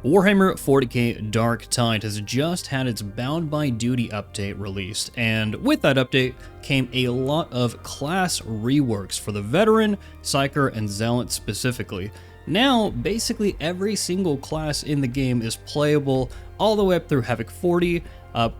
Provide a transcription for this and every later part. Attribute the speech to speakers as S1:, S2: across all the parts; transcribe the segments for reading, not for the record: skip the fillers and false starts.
S1: Warhammer 40k Darktide has just had its Bound by Duty update released, and with that update came a lot of class reworks for the Veteran, Psyker, and Zealot specifically. Now, basically every single class in the game is playable all the way up through Havoc 40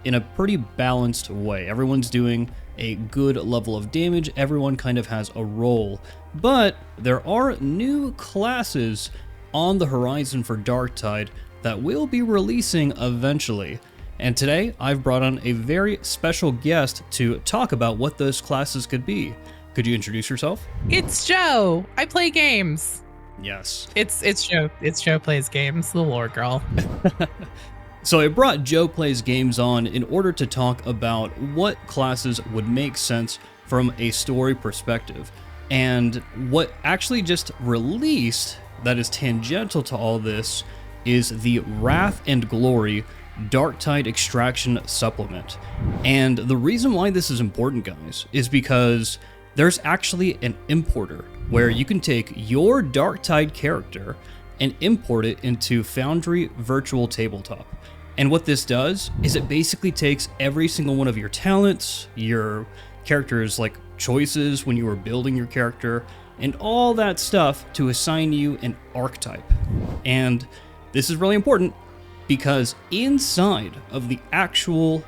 S1: in a pretty balanced way. Everyone's doing a good level of damage, everyone kind of has a role, but there are new classes on the horizon for Darktide that will be releasing eventually. And today, I've brought on a very special guest to talk about what those classes could be. Could you introduce yourself?
S2: It's Joe. I play games.
S1: Yes.
S2: It's Joe. It's JoPlaysGames, the lore girl.
S1: So I brought JoPlaysGames on in order to talk about what classes would make sense from a story perspective. And what actually just released that is tangential to all this is the Wrath and Glory Darktide Extraction supplement. And the reason why this is important, guys, is because there's actually an importer where you can take your Darktide character and import it into Foundry Virtual Tabletop. And what this does is it basically takes every single one of your talents, your character's like choices when you were building your character, and all that stuff to assign you an archetype. And this is really important because inside of the actual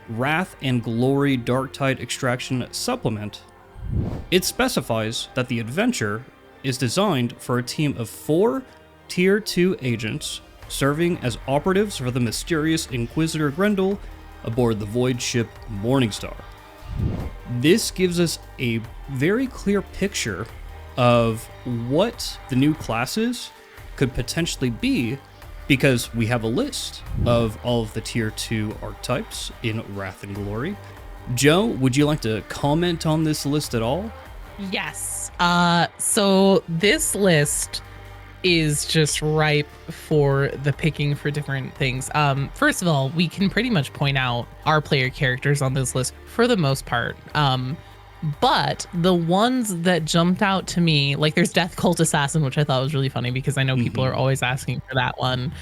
S1: Wrath and Glory Darktide Extraction supplement, it specifies that the adventure is designed for a team of 4 Tier 2 agents serving as operatives for the mysterious Inquisitor Grendel aboard the void ship Morningstar. This gives us a very clear picture of what the new classes could potentially be, because we have a list of all of the Tier 2 archetypes in Wrath and Glory. Joe, would you like to comment on this list at all?
S2: Yes. So this list is just ripe for the picking for different things. First of all, we can pretty much point out our player characters on this list for the most part. But the ones that jumped out to me, like there's Death Cult Assassin, which I thought was really funny because I know people are always asking for that one.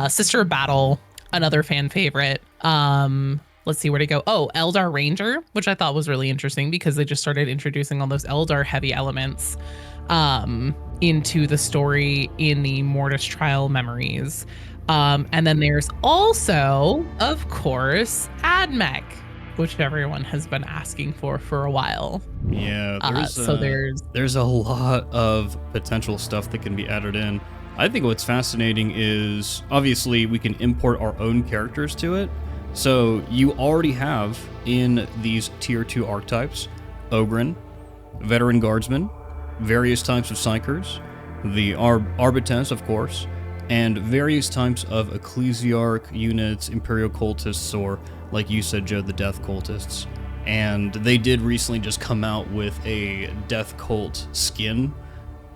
S2: Sister of Battle, another fan favorite. Let's see where to go. Oh, Eldar Ranger, which I thought was really interesting because they just started introducing all those Eldar heavy elements into the story in the Mortis Trial Memories. And then there's also, of course, AdMech, which everyone has been asking for a while.
S1: Yeah, there's a lot of potential stuff that can be added in. I think what's fascinating is obviously we can import our own characters to it. So you already have in these Tier 2 archetypes Ogryn, Veteran Guardsman, various types of Psykers, the Arbiters, of course, and various types of Ecclesiarch units, Imperial Cultists, or like you said, Joe, the Death Cultists. And they did recently just come out with a Death Cult skin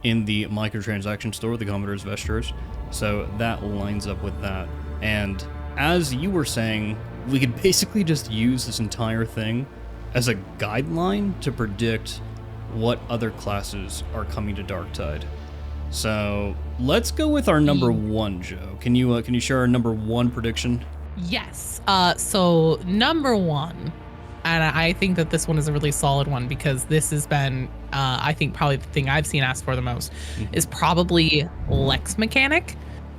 S1: in the microtransaction store, the Commodore's Vestures. So that lines up with that. And as you were saying, we could basically just use this entire thing as a guideline to predict what other classes are coming to Darktide. So let's go with our number one, Joe. Can you share our number one prediction?
S2: Yes. So number one, and I think that this one is a really solid one because this has been, I think probably the thing I've seen asked for the most is probably Lex Mechanic,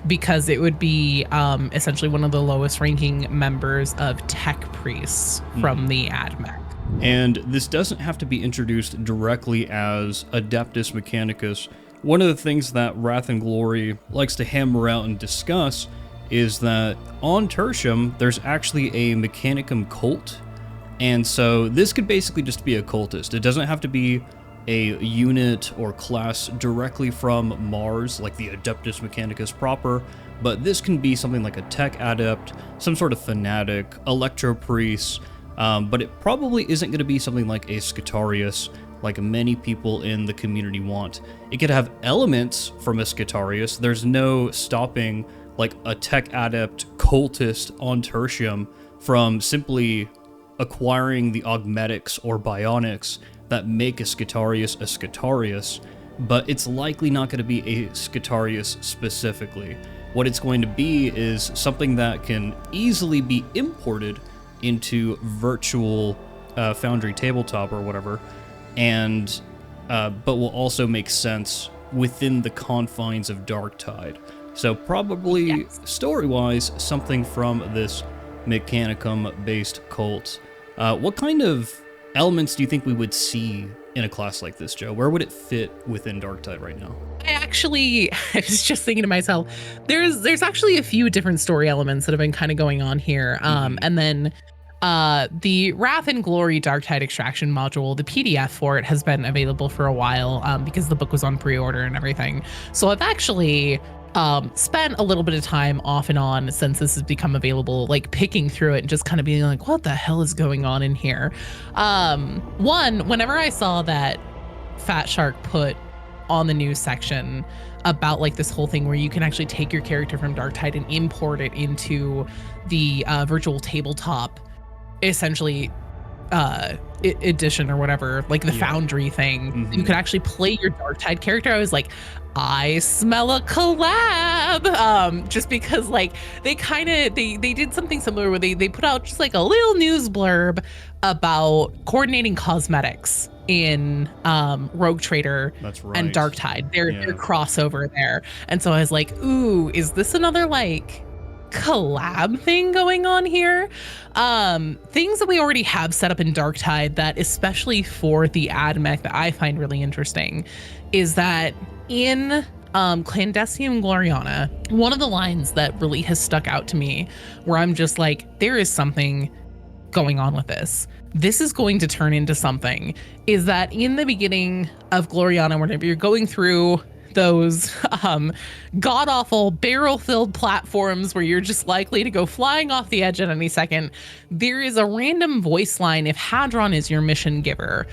S2: because it would be essentially one of the lowest ranking members of Tech Priests from the AdMech.
S1: And this doesn't have to be introduced directly as Adeptus Mechanicus. One of the things that Wrath and Glory likes to hammer out and discuss is that on Tertium, there's actually a Mechanicum cult. And so this could basically just be a cultist. It doesn't have to be a unit or class directly from Mars, like the Adeptus Mechanicus proper, but this can be something like a Tech Adept, some sort of Fanatic, Electro Priest, but it probably isn't going to be something like a Scutarius, like many people in the community want. It could have elements from a Scutarius. There's no stopping like a Tech Adept cultist on Tertium from simply acquiring the augmetics or bionics that make a Scutarius, but it's likely not going to be a Scutarius specifically. what it's going to be is something that can easily be imported into virtual Foundry tabletop or whatever, and but will also make sense within the confines of Darktide. So probably story-wise, something from this Mechanicum-based cult. What kind of elements do you think we would see in a class like this, Joe? Where would it fit within Darktide right now?
S2: I was just thinking to myself, there's actually a few different story elements that have been kind of going on here. And then the Wrath and Glory Darktide Extraction module, the PDF for it has been available for a while because the book was on pre-order and everything. So I've actually spent a little bit of time off and on since this has become available, like picking through it and just kind of being like, what the hell is going on in here? Whenever I saw that Fat Shark put on the news section about like this whole thing where you can actually take your character from Darktide and import it into the virtual tabletop, essentially edition or whatever, like the Foundry thing, you could actually play your Darktide character. I was like, I smell a collab, just because like they did something similar where they put out just like a little news blurb about coordinating cosmetics in Rogue Trader and Darktide, their crossover there. And so I was like, ooh, is this another like collab thing going on here? Things that we already have set up in Darktide that, especially for the AdMech, that I find really interesting is that in Clandestium Gloriana, one of the lines that really has stuck out to me where I'm just like, there is something going on with this. This is going to turn into something, is that in the beginning of Gloriana, whenever you're going through those god-awful barrel-filled platforms where you're just likely to go flying off the edge at any second, there is a random voice line. If Hadron is your mission giver,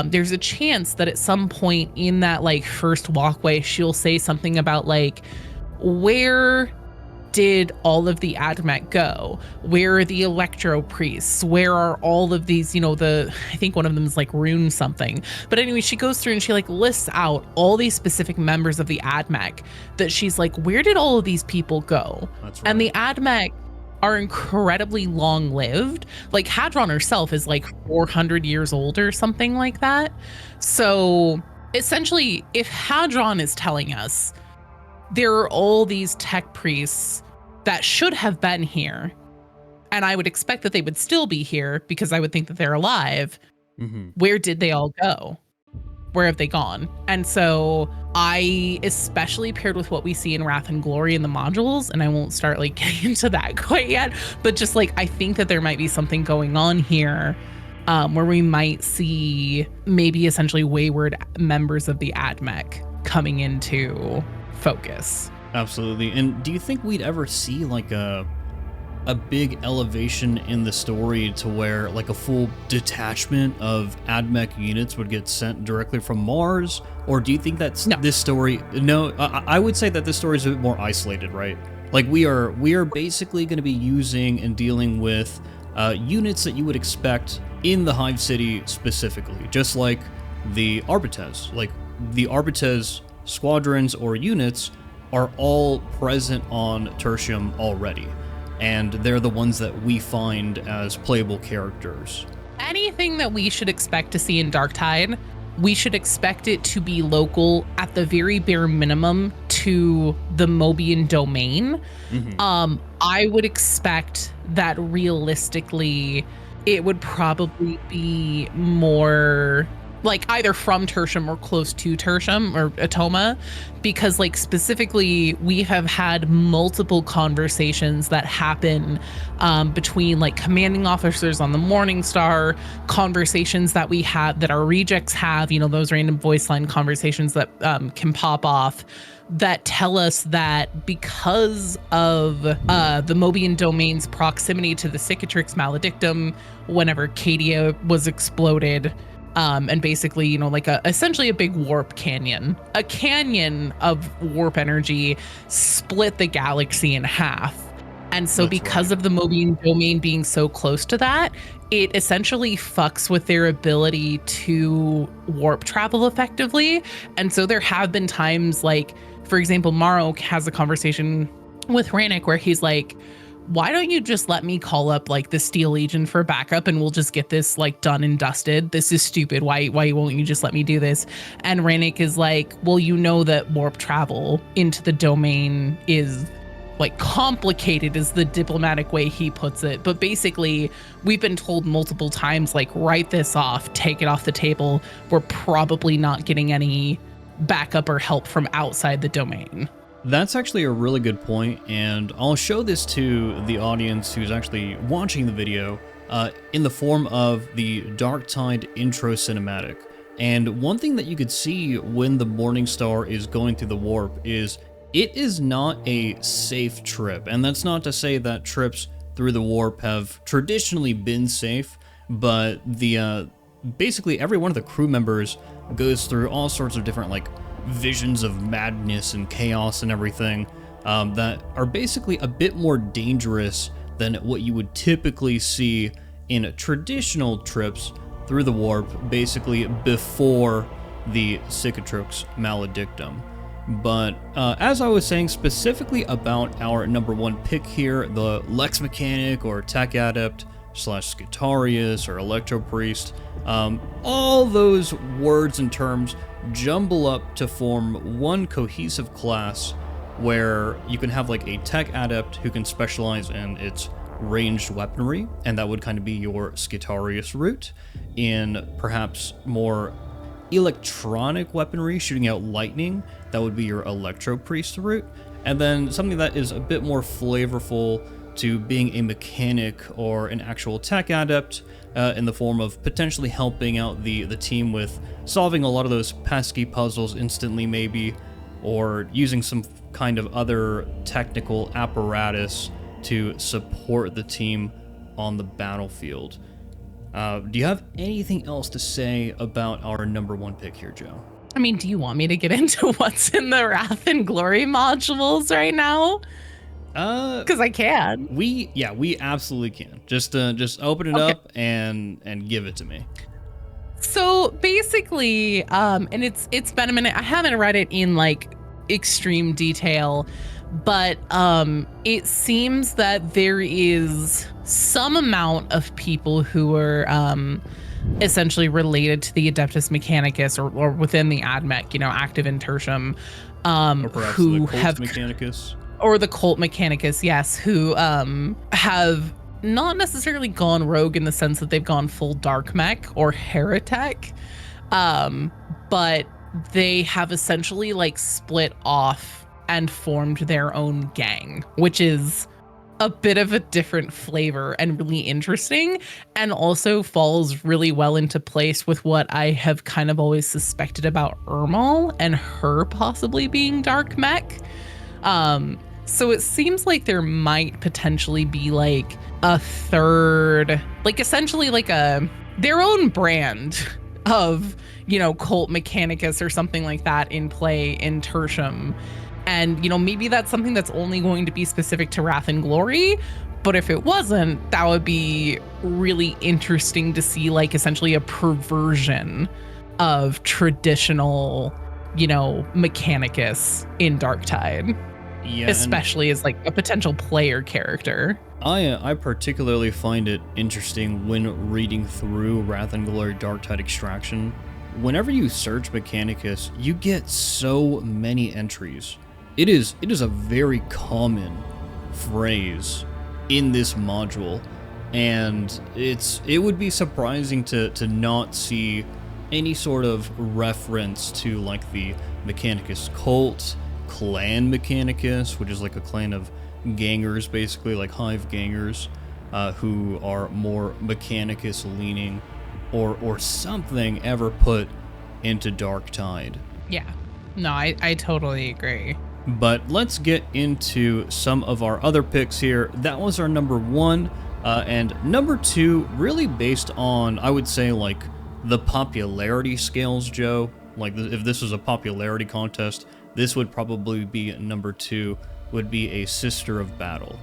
S2: there's a chance that at some point in that like first walkway, she'll say something about like, where did all of the AdMech go? Where are the Electro Priests? Where are all of these, I think one of them is like Rune something. But anyway, she goes through and she like lists out all these specific members of the AdMech that she's like, where did all of these people go? That's right. And the AdMech are incredibly long-lived. Like Hadron herself is like 400 years old or something like that. So essentially, if Hadron is telling us there are all these tech priests that should have been here, and I would expect that they would still be here because I would think that they're alive, where did they all go? Where have they gone? And so I, especially paired with what we see in Wrath and Glory in the modules, and I won't start like getting into that quite yet, but just like, I think that there might be something going on here where we might see maybe essentially wayward members of the AdMech coming into focus.
S1: Absolutely. And do you think we'd ever see like a big elevation in the story to where like a full detachment of AdMech units would get sent directly from Mars? Or do you think that's this story? No, I would say that this story is a bit more isolated, right? Like we are basically going to be using and dealing with units that you would expect in the Hive City specifically, just like the Arbites. Like the Arbites squadrons or units are all present on Tertium already, and they're the ones that we find as playable characters.
S2: Anything that we should expect to see in Darktide, we should expect it to be local at the very bare minimum to the Mobian domain. I would expect that realistically it would probably be more like either from Tertium or close to Tertium or Atoma, because like specifically we have had multiple conversations that happen between like commanding officers on the Morningstar, conversations that we have, that our rejects have, those random voice line conversations that can pop off, that tell us that because of the Mobian domain's proximity to the Cicatrix Maledictum, whenever Cadia was exploded, and basically, like essentially a big warp canyon. A canyon of warp energy split the galaxy in half. And so because of the Mobian domain being so close to that, it essentially fucks with their ability to warp travel effectively. And so there have been times like, for example, Maro has a conversation with Rannick where he's like, why don't you just let me call up like the Steel Legion for backup and we'll just get this like done and dusted? This is stupid. Why won't you just let me do this? And Rannick is like, well, you know that warp travel into the domain is like complicated is the diplomatic way he puts it. But basically, we've been told multiple times, like, write this off, take it off the table. We're probably not getting any backup or help from outside the domain.
S1: That's actually a really good point, and I'll show this to the audience who's actually watching the video in the form of the Darktide intro cinematic. And one thing that you could see when the Morningstar is going through the warp is it is not a safe trip. And that's not to say that trips through the warp have traditionally been safe, but the basically every one of the crew members goes through all sorts of different like visions of madness and chaos and everything that are basically a bit more dangerous than what you would typically see in traditional trips through the warp, basically before the Cicatrix Maledictum. But as I was saying specifically about our number one pick here, the Lex Mechanic or Tech Adept / Scitarius or Electro Priest, all those words and terms jumble up to form one cohesive class where you can have like a Tech Adept who can specialize in its ranged weaponry, and that would kind of be your Scitarius route. In perhaps more electronic weaponry, shooting out lightning, that would be your Electro Priest route. And then something that is a bit more flavorful to being a mechanic or an actual Tech Adept, in the form of potentially helping out the team with solving a lot of those pesky puzzles instantly maybe, or using some kind of other technical apparatus to support the team on the battlefield. Do you have anything else to say about our number one pick here, Joe?
S2: I mean, do you want me to get into what's in the Wrath and Glory modules right now? Because I can.
S1: We absolutely can. Just open it up and give it to me.
S2: So basically, and it's been a minute. I haven't read it in like extreme detail, but it seems that there is some amount of people who are essentially related to the Adeptus Mechanicus or within the AdMech, active in tertium,
S1: or perhaps
S2: who
S1: the Cult
S2: have
S1: Mechanicus.
S2: Or the Cult Mechanicus, yes, who have not necessarily gone rogue in the sense that they've gone full dark mech or heretic, but they have essentially like split off and formed their own gang, which is a bit of a different flavor and really interesting, and also falls really well into place with what I have kind of always suspected about Ermal and her possibly being dark mech. So it seems like there might potentially be like a third, like essentially like their own brand of, Cult Mechanicus or something like that in play in tertium. And, maybe that's something that's only going to be specific to Wrath and Glory. But if it wasn't, that would be really interesting to see like essentially a perversion of traditional, Mechanicus in Darktide. Yeah, especially as like a potential player character.
S1: I particularly find it interesting when reading through Wrath and Glory Darktide Extraction. Whenever you search Mechanicus, you get so many entries. It is a very common phrase in this module, and it would be surprising to not see any sort of reference to like the Mechanicus cult, Clan Mechanicus, which is like a clan of gangers, basically like hive gangers, who are more Mechanicus leaning, or something ever put into Darktide.
S2: Yeah, no, I totally agree.
S1: But let's get into some of our other picks here. That was our number one, and number two, really based on, I would say, like the popularity scales, Joe. Like if this was a popularity contest, this would probably be number two, would be a Sister of Battle.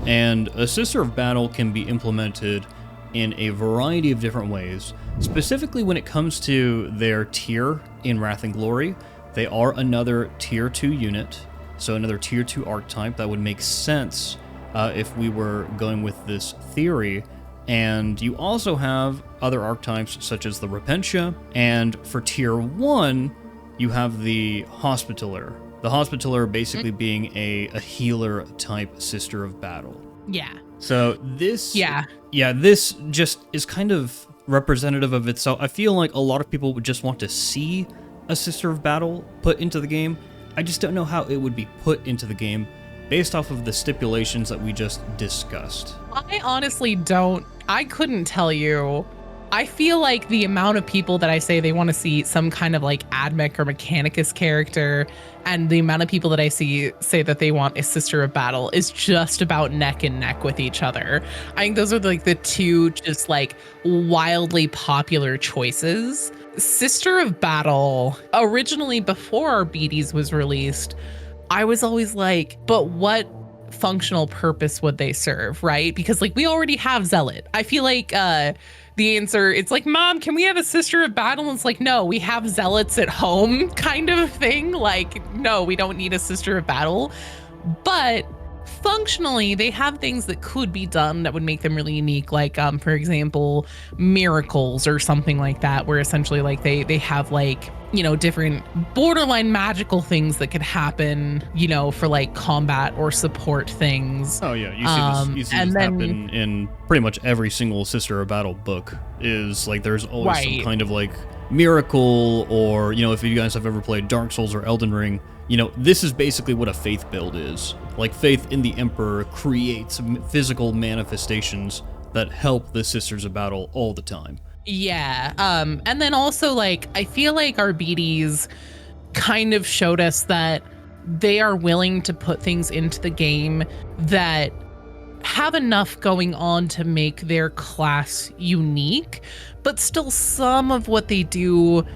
S1: And a Sister of Battle can be implemented in a variety of different ways. Specifically when it comes to their tier in Wrath and Glory, they are another tier 2 unit. so another tier 2 archetype that would make sense if we were going with this theory. And you also have other archetypes such as the Repentia, and for tier 1, you have the Hospitaller. The Hospitaller basically being a healer type Sister of Battle.
S2: Yeah.
S1: So this... Yeah, this just is kind of representative of itself. I feel like a lot of people would just want to see a Sister of Battle put into the game. I just don't know how it would be put into the game based off of the stipulations that we just discussed.
S2: I honestly don't. I couldn't tell you. I feel like the amount of people that I say they want to see some kind of like AdMech or Mechanicus character, and the amount of people that I see say that they want a Sister of Battle is just about neck and neck with each other. I think those are like the two just like wildly popular choices. Sister of Battle, originally before our BDs was released, I was always like, but what functional purpose would they serve, right? Because like we already have Zealot. I feel like the answer, it's like, Mom, can we have a Sister of Battle? And it's like, no, we have Zealots at home kind of thing. Like, no, we don't need a Sister of Battle. But functionally, they have things that could be done that would make them really unique. Like, for example, miracles or something like that, where essentially like they have like, you know, different borderline magical things that could happen, you know, for like combat or support things.
S1: Oh yeah, you see this happen in pretty much every single Sister of Battle book. Is like there's always some kind of like miracle, or you know, if you guys have ever played Dark Souls or Elden Ring, you know, this is basically what a faith build is. Like faith in the Emperor creates physical manifestations that help the Sisters of Battle all the time.
S2: Yeah. And then also like, I feel like our BDs kind of showed us that they are willing to put things into the game that have enough going on to make their class unique, but still some of what they do,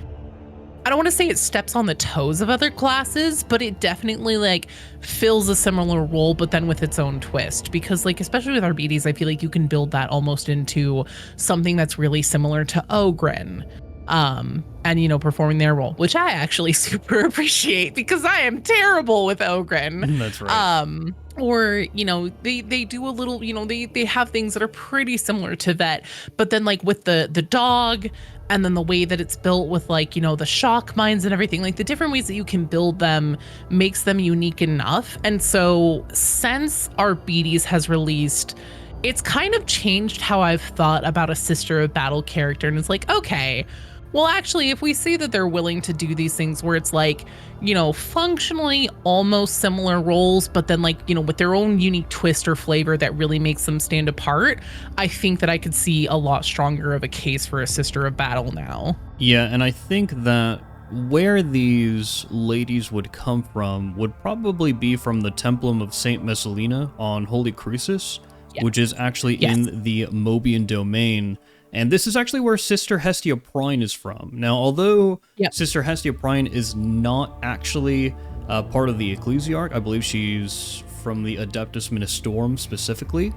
S2: I don't want to say it steps on the toes of other classes, but it definitely like fills a similar role, but then with its own twist. Because like, especially with our BDs, I feel like you can build that almost into something that's really similar to Ogren. And you know, performing their role, which I actually super appreciate because I am terrible with Ogren.
S1: That's right.
S2: Or, you know, they do a little, you know, they have things that are pretty similar to that, but then like with the dog, and then the way that it's built with like, you know, the shock mines and everything, like the different ways that you can build them makes them unique enough. And so since our BDs has released, it's kind of changed how I've thought about a Sister of Battle character. And it's like, okay, well, actually, if we see that they're willing to do these things where it's like, you know, functionally almost similar roles, but then like, you know, with their own unique twist or flavor that really makes them stand apart, I think that I could see a lot stronger of a case for a Sister of Battle now.
S1: Yeah, and I think that where these ladies would come from would probably be from the Templum of Saint Messalina on Holy Crucis, which is actually in the Mobian domain. And this is actually where Sister Hestia Prine is from. Now, although Sister Hestia Prine is not actually part of the Ecclesiarch, I believe she's from the Adeptus Ministorum specifically,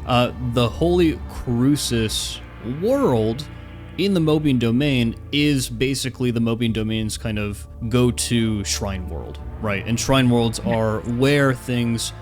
S1: the Holy Crucis world in the Mobian domain is basically the Mobian domain's kind of go-to shrine world, right? And shrine worlds are where things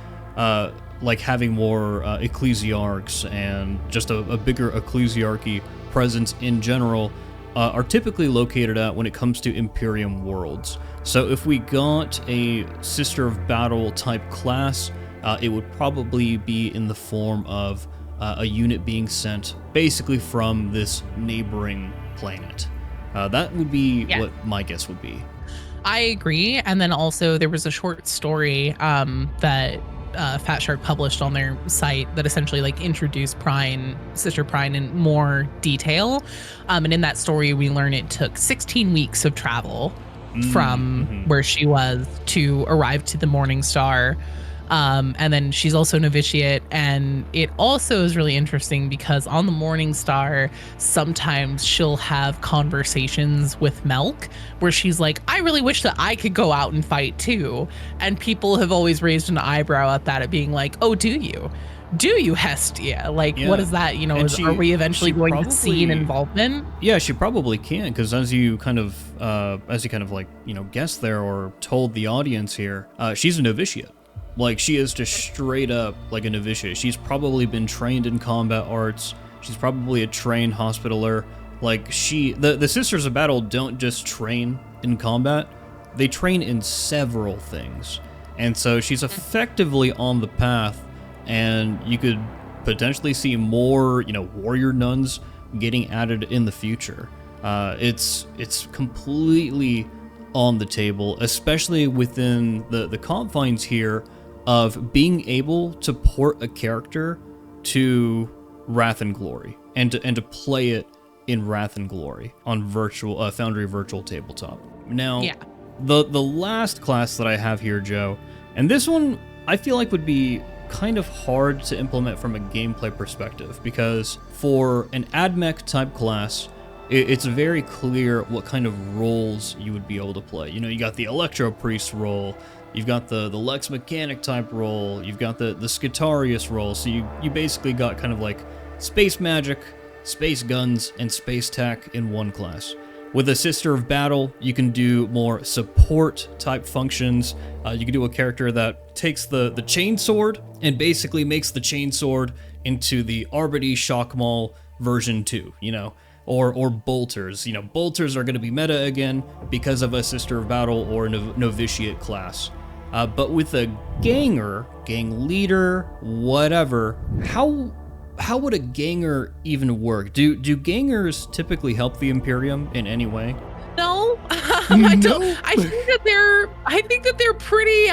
S1: like having more ecclesiarchs and just a bigger ecclesiarchy presence in general are typically located at when it comes to Imperium worlds. So if we got a Sister of Battle type class, it would probably be in the form of a unit being sent basically from this neighboring planet. That would be what my guess would be.
S2: I agree. And then also there was a short story that Fat Shark published on their site that essentially like introduced Sister Prine in more detail. And in that story, we learn it took 16 weeks of travel from where she was to arrive to the Morning Star. And then she's also novitiate, and it also is really interesting because on the Morning Star, sometimes she'll have conversations with Melk where she's like, I really wish that I could go out and fight too. And people have always raised an eyebrow at that, at being like, oh, do you? do you, Hestia? Like,
S1: Yeah.
S2: what is that? You know, are we eventually going to see an involvement?
S1: Yeah, she probably can, because as you kind of like, you know, guessed there or told the audience here, she's a novitiate. Like, she is just straight up like a novitiate. She's probably been trained in combat arts. She's probably a trained hospitaller. Like, the Sisters of Battle don't just train in combat, they train in several things. And so she's effectively on the path, and you could potentially see more, you know, warrior nuns getting added in the future. It's completely on the table, especially within the confines here of being able to port a character to Wrath and Glory and to play it in Wrath and Glory on virtual Foundry Virtual Tabletop. Now,
S2: yeah.
S1: the last class that I have here, Joe, and this one I feel like would be kind of hard to implement from a gameplay perspective, because for an AdMech type class, it's very clear what kind of roles you would be able to play. You know, you got the Electro Priest role, you've got the Lex Mechanic type role, you've got the Scutarius role, so you basically got kind of like space magic, space guns, and space tech in one class. With a Sister of Battle, you can do more support type functions. You can do a character that takes the chainsword and basically makes the chainsword into the Arbity Shockmaul version 2, you know, or bolters. You know, bolters are going to be meta again because of a Sister of Battle or a novitiate class. But with a ganger, gang leader, whatever, how would a ganger even work? Do gangers typically help the Imperium in any way?
S2: No, I don't. I think that they're pretty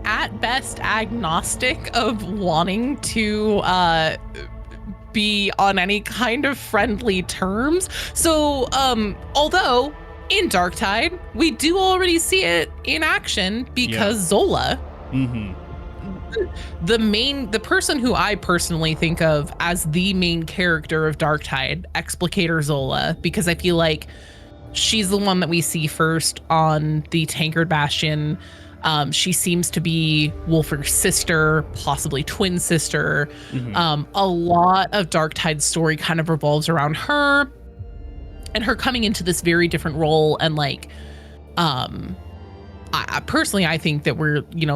S2: at best agnostic of wanting to be on any kind of friendly terms. So although in Darktide we do already see it in action, because Zola, the person who I personally think of as the main character of Darktide, Explicator Zola, because I feel like she's the one that we see first on the Tankard Bastion. She seems to be Wolfer's sister, possibly twin sister. A lot of Darktide's story kind of revolves around her and her coming into this very different role. And like, I personally, I think that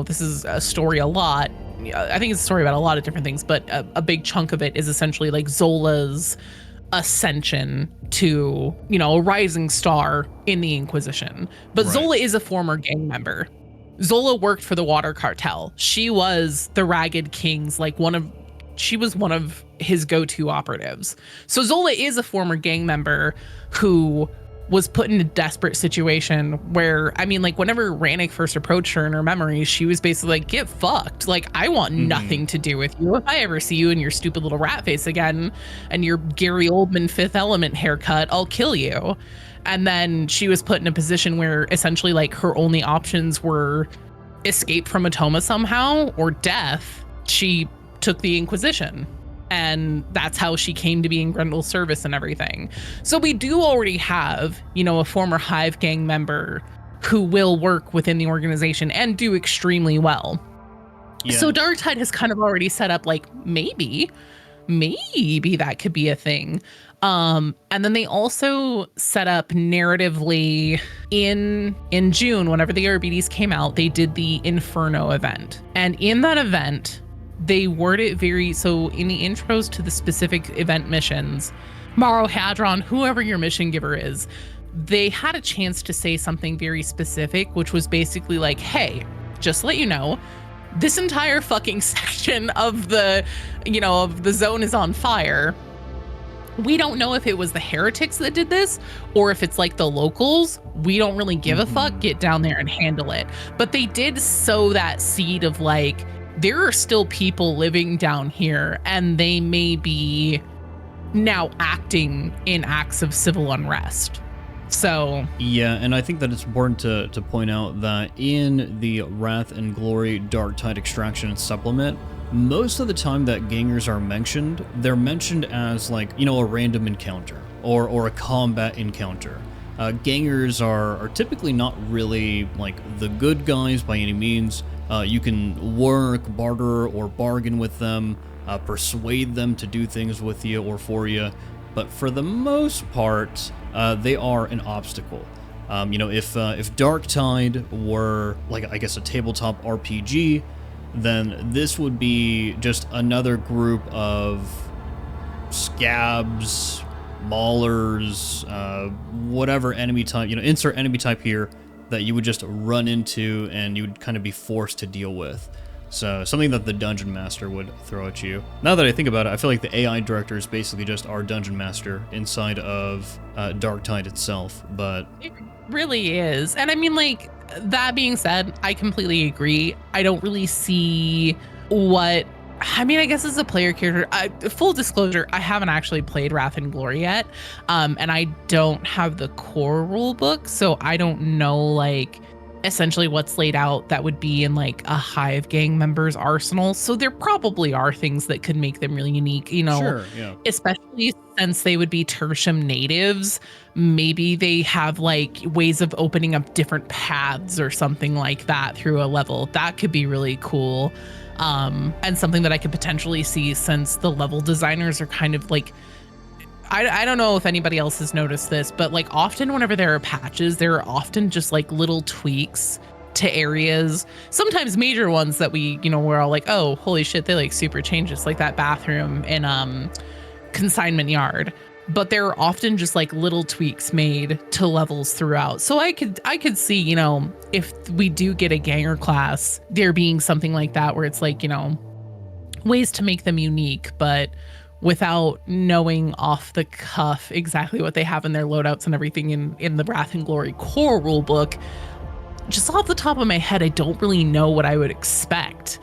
S2: this is a story a lot. I think it's a story about a lot of different things, but a big chunk of it is essentially like Zola's ascension to, a rising star in the Inquisition. But right. Zola is a former gang member. Zola worked for the Water Cartel. She was the Ragged King's, she was one of his go-to operatives. So Zola is a former gang member who was put in a desperate situation where, whenever Rannick first approached her in her memories, she was basically like, get fucked. Like, I want nothing to do with you. If I ever see you in your stupid little rat face again and your Gary Oldman Fifth Element haircut, I'll kill you. And then she was put in a position where essentially like her only options were escape from Atoma somehow or death. She took the Inquisition. And that's how she came to be in Grendel's service and everything. So we do already have, a former Hive gang member who will work within the organization and do extremely well. Yeah. So Darktide has kind of already set up like, maybe that could be a thing. And then they also set up narratively in June, whenever the RBDs came out, they did the Inferno event. And in that event, they word it so in the intros to the specific event missions, Maro Hadron, whoever your mission giver is, they had a chance to say something very specific, which was basically like, hey, just to let you know, this entire fucking section of the zone is on fire. We don't know if it was the heretics that did this or if it's like the locals. We don't really give a fuck. Get down there and handle it. But they did sow that seed of like, there are still people living down here and they may be now acting in acts of civil unrest. So
S1: yeah, and I think that it's important to point out that in the Wrath and Glory Darktide Extraction supplement, most of the time that gangers are mentioned, they're mentioned as like, a random encounter or a combat encounter. Gangers are typically not really like the good guys by any means. You can work, barter, or bargain with them, persuade them to do things with you or for you. But for the most part, they are an obstacle. If Darktide were, like, I guess, a tabletop RPG, then this would be just another group of scabs, maulers, whatever enemy type, insert enemy type here, that you would just run into and you would kind of be forced to deal with. So something that the dungeon master would throw at you. Now that I think about it, I feel like the AI director is basically just our dungeon master inside of Darktide itself, but
S2: it really is. And I mean, like, that being said, I completely agree. I don't really see what, I mean, I guess as a player character, full disclosure, I haven't actually played Wrath and Glory yet. And I don't have the core rule book, so I don't know, like, essentially what's laid out that would be in, like, a Hive gang member's arsenal. So there probably are things that could make them really unique,
S1: sure, yeah.
S2: Especially since they would be Tertium natives. Maybe they have, like, ways of opening up different paths or something like that through a level. That could be really cool. And something that I could potentially see, since the level designers are kind of like, I don't know if anybody else has noticed this, but, like, often whenever there are patches, there are often just, like, little tweaks to areas, sometimes major ones that we're all like, oh, holy shit, they, like, super changes, like that bathroom in Consignment Yard. But there are often just, like, little tweaks made to levels throughout. So I could see, if we do get a ganger class, there being something like that where it's like, ways to make them unique, but without knowing off the cuff exactly what they have in their loadouts and everything in the Wrath and Glory core rulebook. Just off the top of my head, I don't really know what I would expect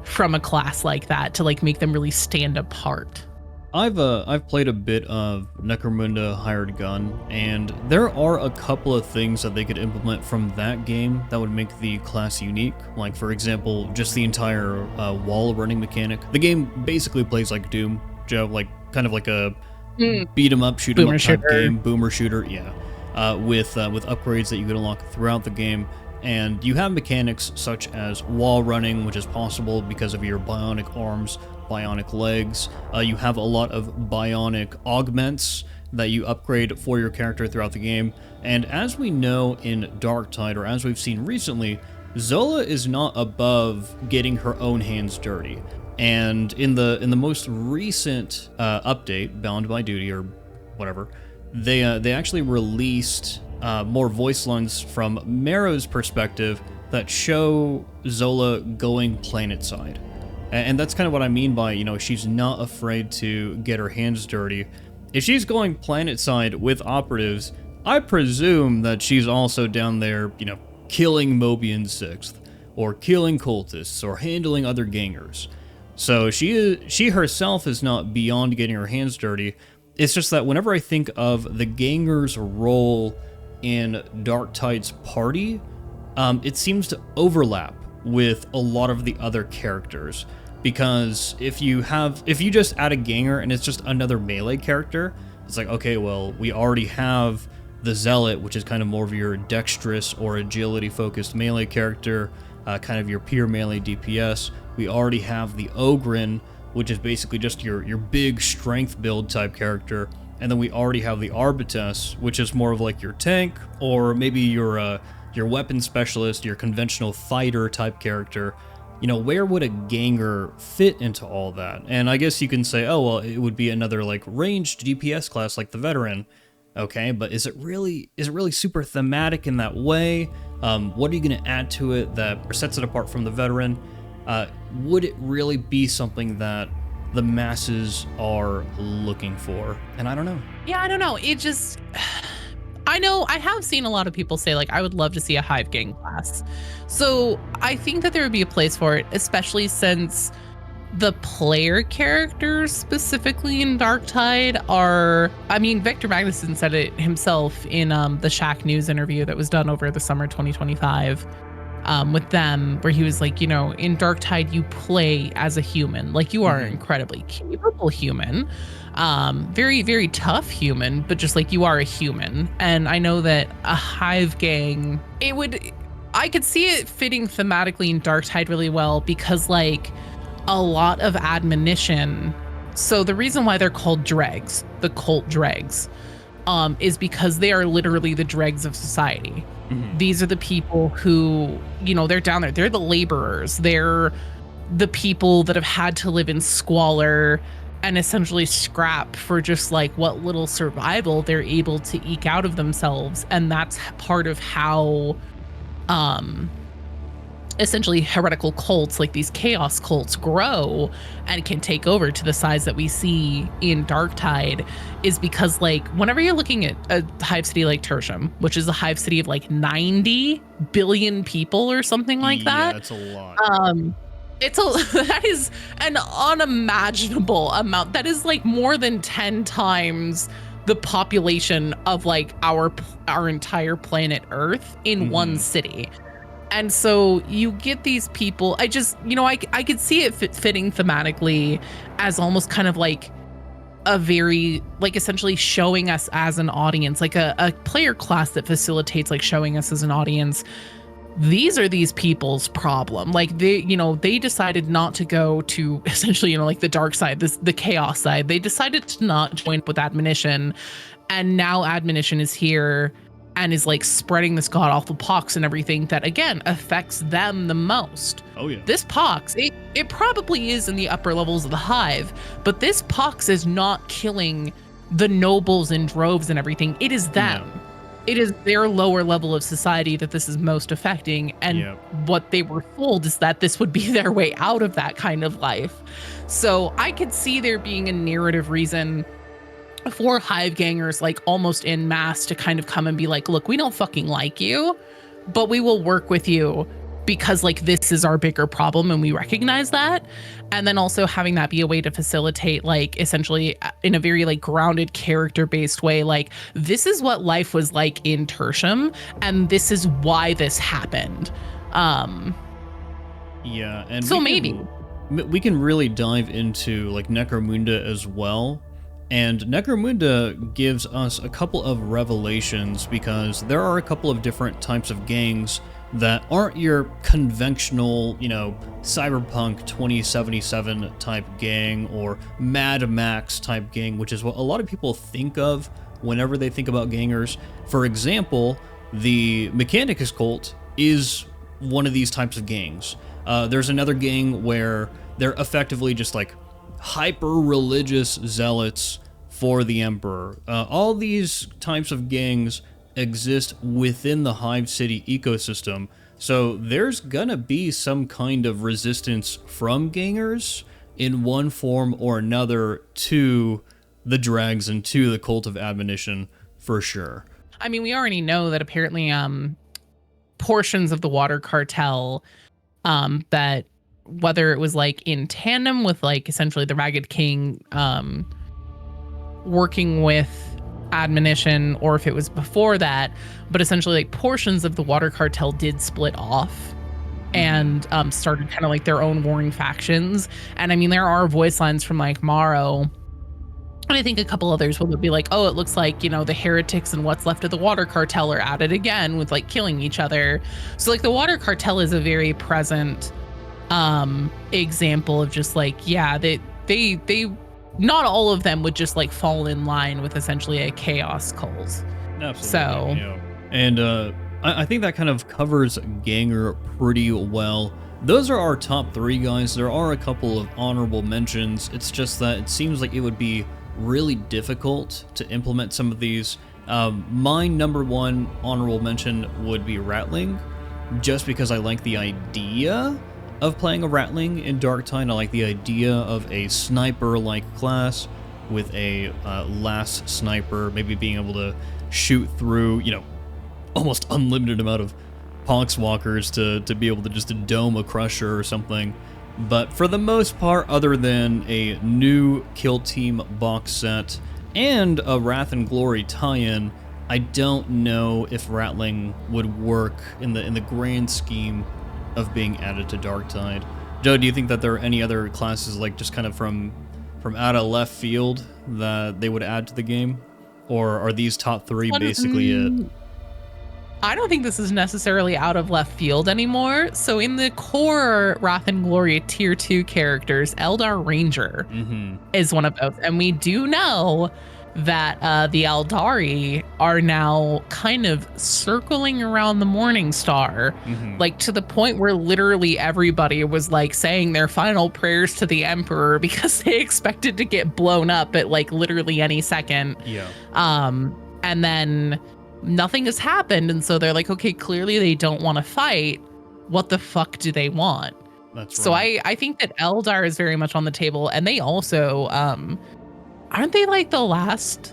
S2: from a class like that to, like, make them really stand apart.
S1: I've played a bit of Necromunda Hired Gun, and there are a couple of things that they could implement from that game that would make the class unique. Like, for example, just the entire wall running mechanic. The game basically plays like Doom, Joe, like kind of like a beat 'em up, shoot 'em up type game, boomer shooter, yeah. With upgrades that you can unlock throughout the game. And you have mechanics such as wall running, which is possible because of your bionic arms, bionic legs. You have a lot of bionic augments that you upgrade for your character throughout the game. And as we know in Darktide, or as we've seen recently, Zola is not above getting her own hands dirty. And in the most recent update, Bound by Duty or whatever, they actually released more voice lines from Marrow's perspective that show Zola going planetside. And that's kind of what I mean by, she's not afraid to get her hands dirty. If she's going planetside with operatives, I presume that she's also down there, killing Mobian 6th, or killing cultists, or handling other gangers. So she herself is not beyond getting her hands dirty. It's just that whenever I think of the ganger's role in Darktide's party, it seems to overlap with a lot of the other characters. Because if you just add a ganger and it's just another melee character, it's like, okay, well, we already have the Zealot, which is kind of more of your dexterous or agility focused melee character, kind of your pure melee DPS. We already have the Ogren, which is basically just your big strength build type character. And then we already have the Arbites, which is more of like your tank, or maybe your weapon specialist, your conventional fighter type character. Where would a ganger fit into all that? And I guess you can say, oh, well, it would be another, like, ranged DPS class like the veteran. Okay, but is it really super thematic in that way? What are you going to add to it that sets it apart from the veteran? Would it really be something that the masses are looking for? And I don't know.
S2: Yeah, I don't know. It just... I know I have seen a lot of people say, like, I would love to see a Hive gang class. So I think that there would be a place for it, especially since the player characters specifically in Darktide are, I mean, Victor Magnuson said it himself in the Shack News interview that was done over the summer 2025 with them, where he was like, in Darktide, you play as a human. Like, you are an incredibly capable human. Very, very tough human, but just like, you are a human. And I know that a Hive gang, I could see it fitting thematically in Darktide really well because like a lot of admonition. So the reason why they're called dregs, the cult dregs, is because they are literally the dregs of society. These are the people who, you know, they're down there. They're the laborers. They're the people that have had to live in squalor and essentially scrap for just like what little survival they're able to eke out of themselves. And that's part of how essentially heretical cults like these chaos cults grow and can take over to the size that we see in Darktide, is because like whenever you're looking at a hive city like Tertium, which is a hive city of like 90 billion people or something like that.
S1: Yeah, that's a lot.
S2: That is an unimaginable amount. That is like more than 10 times the population of like our entire planet Earth in one city. And so you get these people, I just, you know, I could see it fitting thematically as almost kind of like a very, like essentially showing us as an audience, like a player class that facilitates like showing us as an audience, these are these people's problem. Like they, you know, they decided not to go to essentially, you know, like the dark side, the chaos side. They decided to not join up with admonition. And now admonition is here and is like spreading this god awful pox and everything that again affects them the most.
S1: Oh yeah.
S2: This pox, it probably is in the upper levels of the hive, but this pox is not killing the nobles in droves and everything. It is them.
S1: No.
S2: It is their lower level of society that this is most affecting. And what they were told is that this would be their way out of that kind of life. So I could see there being a narrative reason for hive gangers, like almost en masse, to kind of come and be like, look, we don't fucking like you, but we will work with you because like this is our bigger problem and we recognize that. And then also having that be a way to facilitate like essentially in a very like grounded character based way, like this is what life was like in Tertium and this is why this happened.
S1: Yeah, and
S2: so
S1: we can really dive into like Necromunda as well. And Necromunda gives us a couple of revelations because there are a couple of different types of gangs that aren't your conventional, you know, Cyberpunk 2077 type gang or Mad Max type gang, which is what a lot of people think of whenever they think about gangers. For example, the Mechanicus cult is one of these types of gangs. There's another gang where they're effectively just like hyper-religious zealots for the Emperor. All these types of gangs exist within the Hive City ecosystem, so there's gonna be some kind of resistance from gangers in one form or another to the dregs and to the Cult of Admonition for sure.
S2: I mean, we already know that apparently portions of the Water Cartel that whether it was like in tandem with like essentially the Ragged King working with admonition or if it was before that, but essentially like portions of the Water Cartel did split off and started kind of like their own warring factions. And I mean, there are voice lines from like Morrow, and I think a couple others will be like, oh, it looks like, you know, the heretics and what's left of the Water Cartel are at it again with like killing each other. So like the Water Cartel is a very present example of just like, yeah, they not all of them would just like fall in line with essentially a chaos cult.
S1: Absolutely.
S2: So
S1: yeah. And I think that kind of covers Ganger pretty well. Those are our top 3 guys. There are a couple of honorable mentions. It's just that it seems like it would be really difficult to implement some of these. My number 1 honorable mention would be Ratling, just because I like the idea of playing a Ratling in Darktide. I like the idea of a sniper-like class with a last sniper, maybe being able to shoot through, you know, almost unlimited amount of Poxwalkers to be able to just dome a Crusher or something. But for the most part, other than a new Kill Team box set and a Wrath and Glory tie-in, I don't know if Ratling would work in the grand scheme of being added to Darktide. Joe, do you think that there are any other classes like just kind of from out of left field that they would add to the game? Or are these top 3 basically it?
S2: I don't think this is necessarily out of left field anymore. So in the core Wrath and Glory tier 2 characters, Eldar Ranger is one of those. And we do know that the Eldari are now kind of circling around the Morning Star, like to the point where literally everybody was like saying their final prayers to the Emperor because they expected to get blown up at like literally any second.
S1: Yeah.
S2: And then nothing has happened, and so they're like, okay, clearly they don't want to fight. What the fuck do they want?
S1: That's right.
S2: So I think that Eldar is very much on the table, and they also aren't they like the last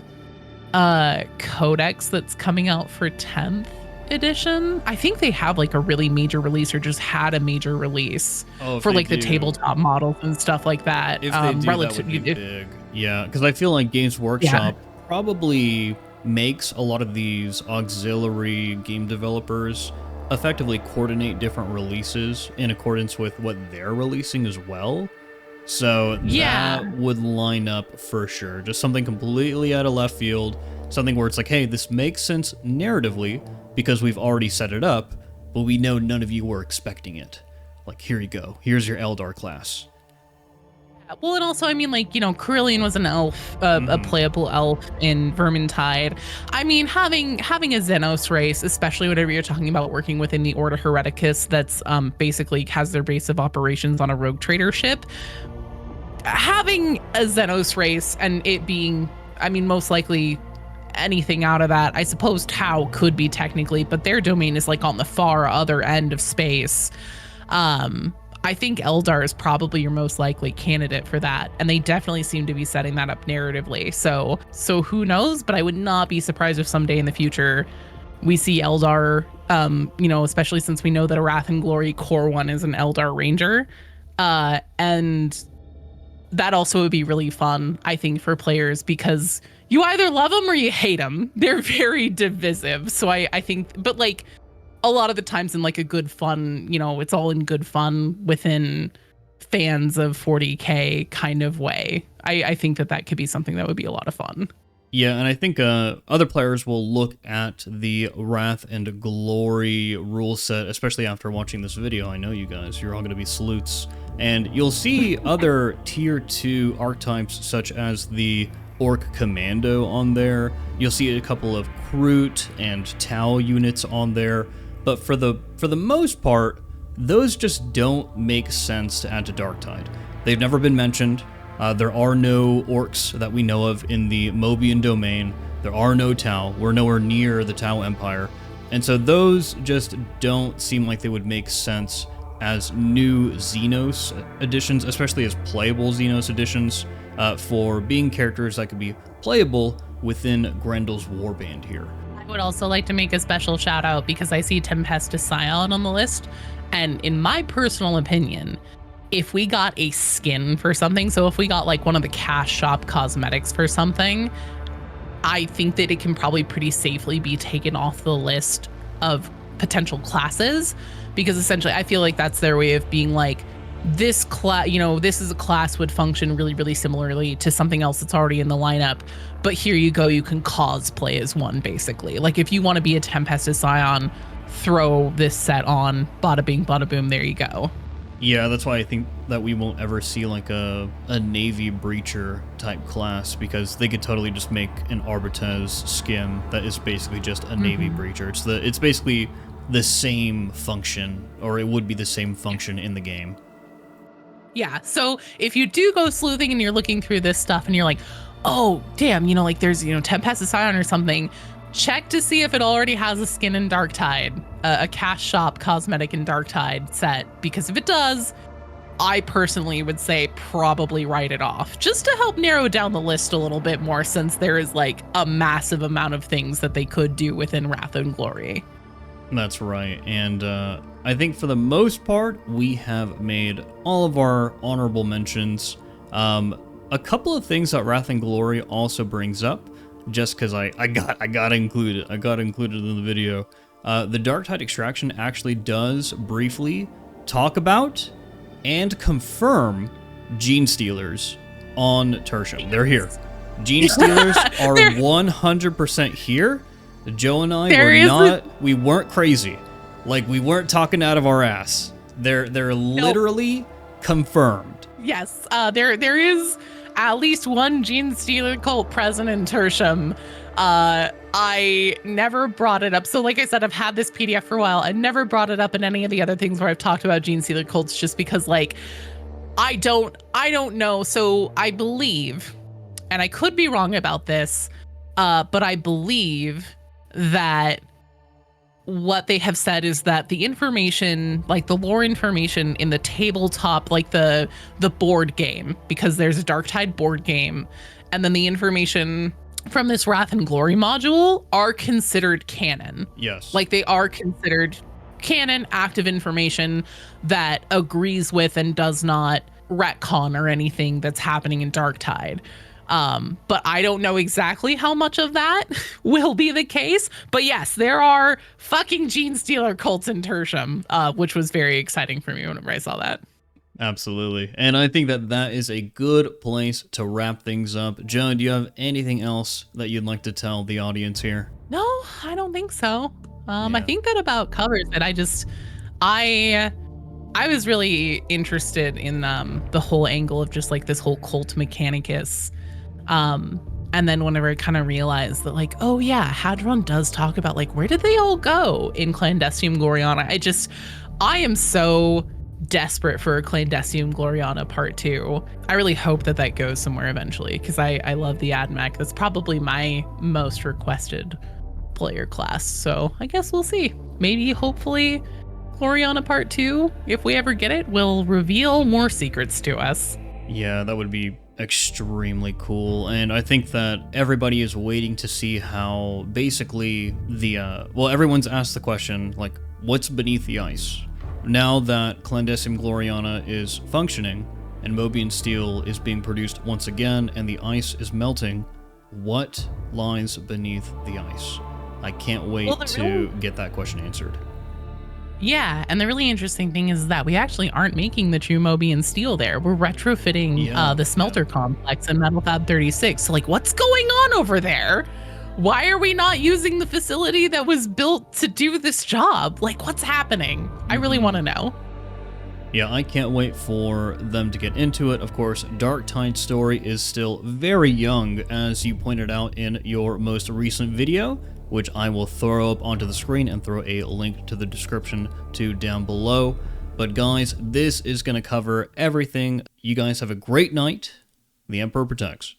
S2: codex that's coming out for 10th edition? I think they have like a really major release, or just had a major release for like the tabletop models and stuff like that.
S1: If they do, that would be big. Yeah, because I feel like Games Workshop probably makes a lot of these auxiliary game developers effectively coordinate different releases in accordance with what they're releasing as well. So that would line up for sure. Just something completely out of left field, something where it's like, hey, this makes sense narratively because we've already set it up, but we know none of you were expecting it. Like, here you go. Here's your Eldar class.
S2: Well, and also, I mean, like, you know, Carillion was an elf, a playable elf in Vermintide. I mean, having a Xenos race, especially whenever you're talking about working within the Order Hereticus, that's basically has their base of operations on a rogue trader ship. Having a Xenos race and it being, I mean, most likely anything out of that, I suppose Tau could be technically, but their domain is like on the far other end of space. I think Eldar is probably your most likely candidate for that, and they definitely seem to be setting that up narratively. So who knows? But I would not be surprised if someday in the future we see Eldar. You know, especially since we know that a Wrath and Glory core one is an Eldar Ranger, and that also would be really fun, I think, for players, because you either love them or you hate them. They're very divisive. So I think, but like, a lot of the times in like a good fun, you know, it's all in good fun within fans of 40K kind of way. I think that could be something that would be a lot of fun.
S1: Yeah, and I think other players will look at the Wrath and Glory rule set, especially after watching this video. I know you guys, you're all going to be salutes. And you'll see other tier 2 archetypes such as the Orc Commando on there. You'll see a couple of Kroot and Tau units on there. But for the most part, those just don't make sense to add to Darktide. They've never been mentioned. There are no orcs that we know of in the Mobian domain. There are no Tau. We're nowhere near the Tau Empire. And so those just don't seem like they would make sense as new Xenos additions, especially as playable Xenos additions, for being characters that could be playable within Grendel's warband here.
S2: I would also like to make a special shout out because I see Tempestus Scion on the list, and in my personal opinion, if we got a skin for something, so if we got like one of the cash shop cosmetics for something, I think that it can probably pretty safely be taken off the list of potential classes, because essentially I feel like that's their way of being like, this class, you know, this is a class would function really, really similarly to something else that's already in the lineup. But here you go, you can cosplay as one, basically. Like if you want to be a Tempestus Scion, throw this set on, bada bing, bada boom, there you go.
S1: Yeah, that's why I think that we won't ever see like a Navy Breacher type class, because they could totally just make an Arbites skin that is basically just a Navy Breacher. It's basically the same function, or it would be the same function in the game.
S2: Yeah, so if you do go sleuthing and you're looking through this stuff and you're like, oh, damn, you know, like there's, you know, Tempestus Scion or something, check to see if it already has a skin in Darktide, a cash shop cosmetic in Darktide set, because if it does, I personally would say probably write it off, just to help narrow down the list a little bit more, since there is like a massive amount of things that they could do within Wrath and Glory.
S1: That's right, and I think for the most part, we have made all of our honorable mentions. A couple of things that Wrath and Glory also brings up, just because I got included in the video. The Darktide Extraction actually does briefly talk about and confirm Gene Stealers on Tertium. They're here. Gene Stealers are 100% here. Joe and I
S2: There
S1: were
S2: is
S1: not, we weren't crazy. Like, we weren't talking out of our ass. They're literally confirmed.
S2: Yes, there is at least one gene stealer cult present in Tertium. I never brought it up. So like I said, I've had this PDF for a while. I never brought it up in any of the other things where I've talked about gene stealer cults, just because like I don't know. So I believe, and I could be wrong about this, but I believe that what they have said is that the information, like the lore information in the tabletop, like the board game, because there's a Darktide board game, and then the information from this Wrath and Glory module are considered canon.
S1: Yes.
S2: Like they are considered canon, active information that agrees with and does not retcon or anything that's happening in Darktide. But I don't know exactly how much of that will be the case. But yes, there are fucking gene stealer cults in Tertium, which was very exciting for me whenever I saw that.
S1: Absolutely. And I think that that is a good place to wrap things up. Joan, do you have anything else that you'd like to tell the audience here?
S2: No, I don't think so. I think that about covers it. I was really interested in the whole angle of just like this whole cult mechanicus. And then whenever I kind of realized that like, oh yeah, Hadron does talk about like, where did they all go in Clandestium Gloriana? I am so desperate for a Clandestium Gloriana part 2. I really hope that that goes somewhere eventually, because I love the AdMech. That's probably my most requested player class. So I guess we'll see. Maybe, hopefully, Gloriana part 2, if we ever get it, will reveal more secrets to us.
S1: Yeah, that would be extremely cool, and I think that everybody is waiting to see how basically well, everyone's asked the question, like, what's beneath the ice? Now that Clandestium Gloriana is functioning, and Mobian steel is being produced once again, and the ice is melting, what lies beneath the ice? I can't wait to get that question answered.
S2: Yeah, and the really interesting thing is that we actually aren't making the true Mobian steel there. We're retrofitting the smelter complex in Metal Fab 36. So, like, what's going on over there? Why are we not using the facility that was built to do this job? Like, what's happening? I really want to know.
S1: Yeah, I can't wait for them to get into it. Of course, Darktide story is still very young, as you pointed out in your most recent video, which I will throw up onto the screen and throw a link to the description to down below. But guys, this is going to cover everything. You guys have a great night. The Emperor protects.